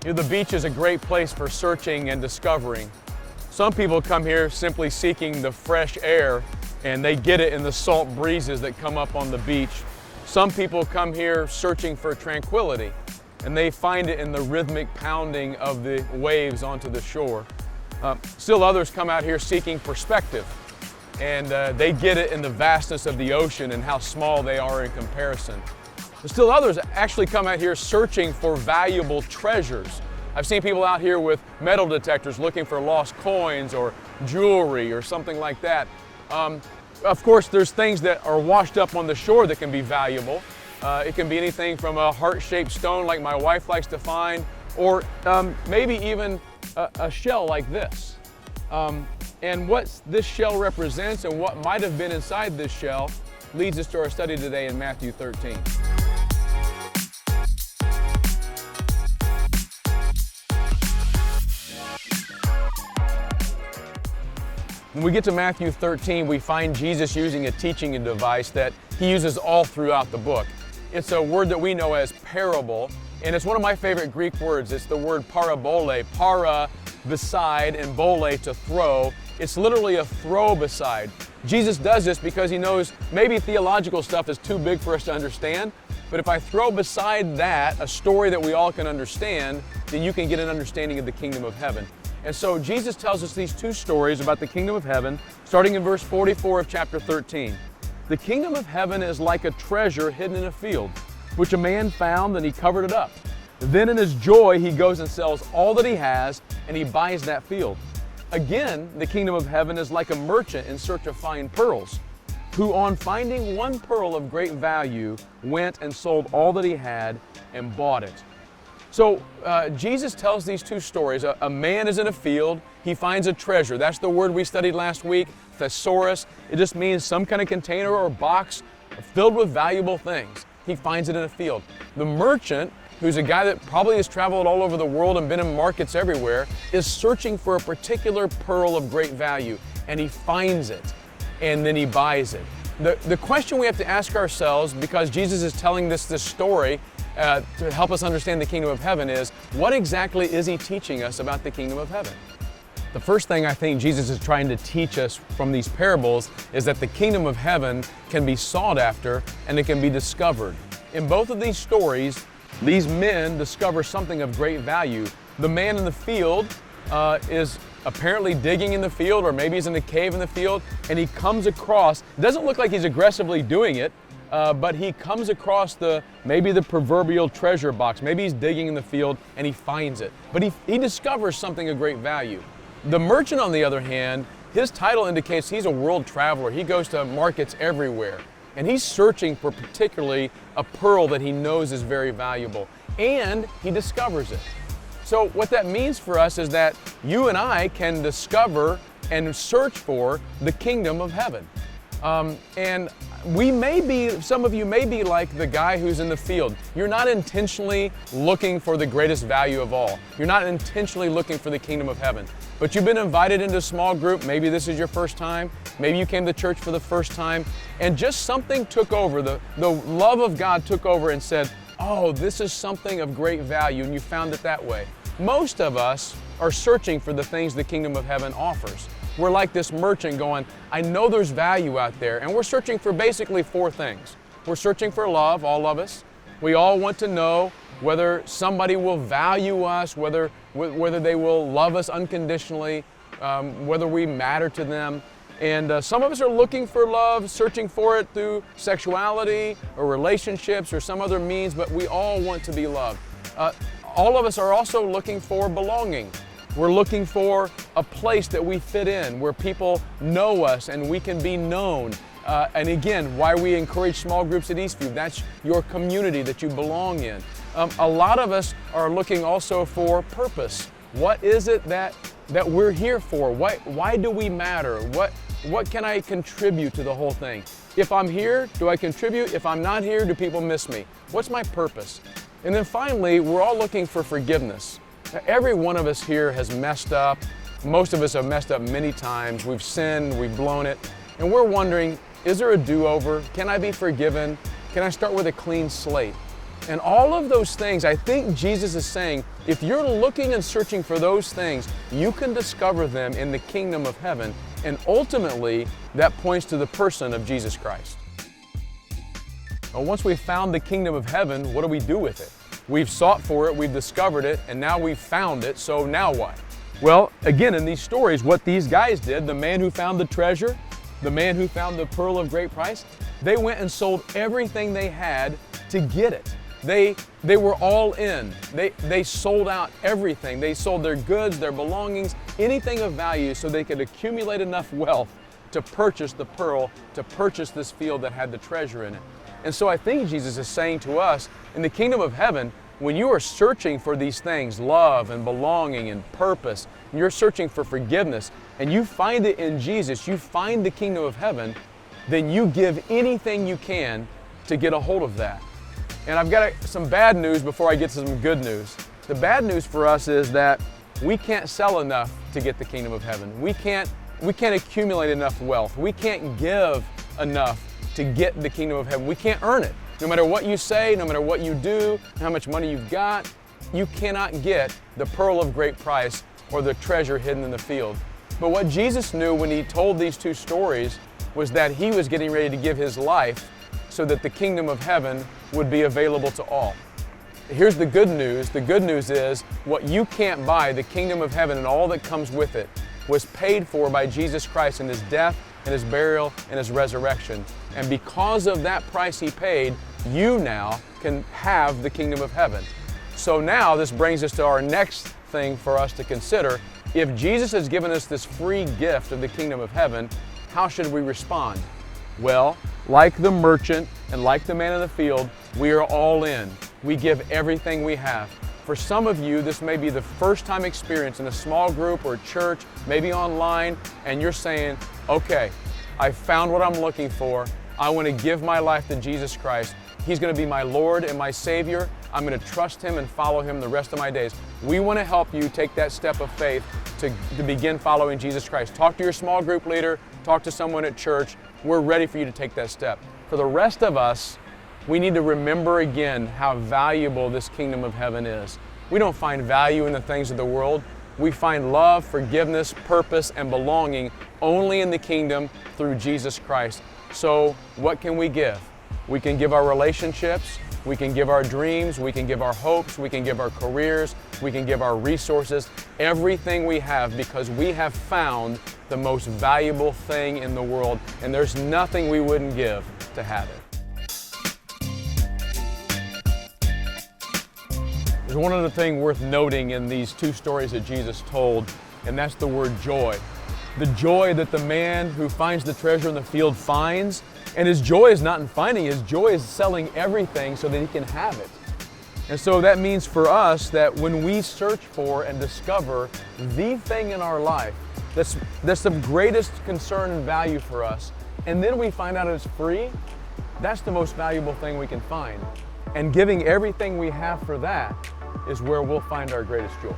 The beach is a great place for searching and discovering. Some people come here simply seeking the fresh air, and they get it in the salt breezes that come up on the beach. Some people come here searching for tranquility, and they find it in the rhythmic pounding of the waves onto the shore. Still others come out here seeking perspective, and they get it in the vastness of the ocean and how small they are in comparison. But still others actually come out here searching for valuable treasures. I've seen people out here with metal detectors looking for lost coins or jewelry or something like that. Of course, there's things that are washed up on the shore that can be valuable. It can be anything from a heart-shaped stone like my wife likes to find, or maybe even a shell like this. And what this shell represents and what might have been inside this shell leads us to our study today in Matthew 13. When we get to Matthew 13, we find Jesus using a teaching device that he uses all throughout the book. It's a word that we know as parable, and it's one of my favorite Greek words. It's the word parabole, para, beside, and bole, to throw. It's literally a throw beside. Jesus does this because he knows maybe theological stuff is too big for us to understand, but if I throw beside that a story that we all can understand, then you can get an understanding of the kingdom of heaven. And so Jesus tells us these two stories about the kingdom of heaven, starting in verse 44 of chapter 13. The kingdom of heaven is like a treasure hidden in a field, which a man found and he covered it up. Then in his joy he goes and sells all that he has and he buys that field. Again, the kingdom of heaven is like a merchant in search of fine pearls, who on finding one pearl of great value went and sold all that he had and bought it. So Jesus tells these two stories. A man is in a field, he finds a treasure. That's the word we studied last week, thesaurus. It just means some kind of container or box filled with valuable things. He finds it in a field. The merchant, who's a guy that probably has traveled all over the world and been in markets everywhere, is searching for a particular pearl of great value, and he finds it, and then he buys it. The question we have to ask ourselves, because Jesus is telling this story to help us understand the kingdom of heaven, is what exactly is he teaching us about the kingdom of heaven? The first thing I think Jesus is trying to teach us from these parables is that the kingdom of heaven can be sought after and it can be discovered. In both of these stories, these men discover something of great value. The man in the field is apparently digging in the field, or maybe he's in a cave in the field, and he comes across, it doesn't look like he's aggressively doing it, but he comes across maybe the proverbial treasure box. Maybe he's digging in the field and he finds it. But he discovers something of great value. The merchant, on the other hand, his title indicates he's a world traveler. He goes to markets everywhere. And he's searching for particularly a pearl that he knows is very valuable. And he discovers it. So what that means for us is that you and I can discover and search for the kingdom of heaven. And some of you may be like the guy who's in the field. You're not intentionally looking for the greatest value of all. You're not intentionally looking for the kingdom of heaven. But you've been invited into a small group. Maybe this is your first time. Maybe you came to church for the first time. And just something took over. The love of God took over and said, oh, this is something of great value. And you found it that way. Most of us are searching for the things the kingdom of heaven offers. We're like this merchant going, I know there's value out there. And we're searching for basically four things. We're searching for love, all of us. We all want to know whether somebody will value us, whether they will love us unconditionally, whether we matter to them. And some of us are looking for love, searching for it through sexuality or relationships or some other means, but we all want to be loved. All of us are also looking for belonging. We're looking for a place that we fit in, where people know us and we can be known. And again, why we encourage small groups at Eastview. That's your community that you belong in. A lot of us are looking also for purpose. What is it that we're here for? Why do we matter? What can I contribute to the whole thing? If I'm here, do I contribute? If I'm not here, do people miss me? What's my purpose? And then finally, we're all looking for forgiveness. Now, every one of us here has messed up. Most of us have messed up many times. We've sinned, we've blown it. And we're wondering, is there a do-over? Can I be forgiven? Can I start with a clean slate? And all of those things, I think Jesus is saying, if you're looking and searching for those things, you can discover them in the kingdom of heaven. And ultimately, that points to the person of Jesus Christ. Well, once we've found the kingdom of heaven, what do we do with it? We've sought for it, we've discovered it, and now we've found it, so now what? Well, again, in these stories, what these guys did, the man who found the treasure, the man who found the pearl of great price, they went and sold everything they had to get it. They were all in. They sold out everything. They sold their goods, their belongings, anything of value so they could accumulate enough wealth to purchase the pearl, to purchase this field that had the treasure in it. And so I think Jesus is saying to us, in the kingdom of heaven, when you are searching for these things, love and belonging and purpose, and you're searching for forgiveness, and you find it in Jesus, you find the kingdom of heaven, then you give anything you can to get a hold of that. And I've got some bad news before I get to some good news. The bad news for us is that we can't sell enough to get the kingdom of heaven. We can't accumulate enough wealth. We can't give enough to get the kingdom of heaven. We can't earn it. No matter what you say, no matter what you do, how much money you've got, you cannot get the pearl of great price or the treasure hidden in the field. But what Jesus knew when he told these two stories was that he was getting ready to give his life so that the kingdom of heaven would be available to all. Here's the good news. The good news is what you can't buy, the kingdom of heaven and all that comes with it, was paid for by Jesus Christ in his death and his burial and his resurrection. And because of that price he paid, you now can have the kingdom of heaven. So now this brings us to our next thing for us to consider. If Jesus has given us this free gift of the kingdom of heaven, how should we respond? Well, like the merchant and like the man in the field, we are all in. We give everything we have. For some of you, this may be the first time experience in a small group or church, maybe online, and you're saying, okay, I found what I'm looking for. I want to give my life to Jesus Christ. He's going to be my Lord and my Savior. I'm going to trust Him and follow Him the rest of my days. We want to help you take that step of faith to begin following Jesus Christ. Talk to your small group leader, talk to someone at church. We're ready for you to take that step. For the rest of us, we need to remember again how valuable this kingdom of heaven is. We don't find value in the things of the world. We find love, forgiveness, purpose, and belonging only in the kingdom through Jesus Christ. So what can we give? We can give our relationships, we can give our dreams, we can give our hopes, we can give our careers, we can give our resources, everything we have, because we have found the most valuable thing in the world, and there's nothing we wouldn't give to have it. There's one other thing worth noting in these two stories that Jesus told, and that's the word joy. The joy that the man who finds the treasure in the field finds, and his joy is not in finding, his joy is selling everything so that he can have it. And so that means for us that when we search for and discover the thing in our life that's of greatest concern and value for us, and then we find out it's free, that's the most valuable thing we can find. And giving everything we have for that is where we'll find our greatest joy.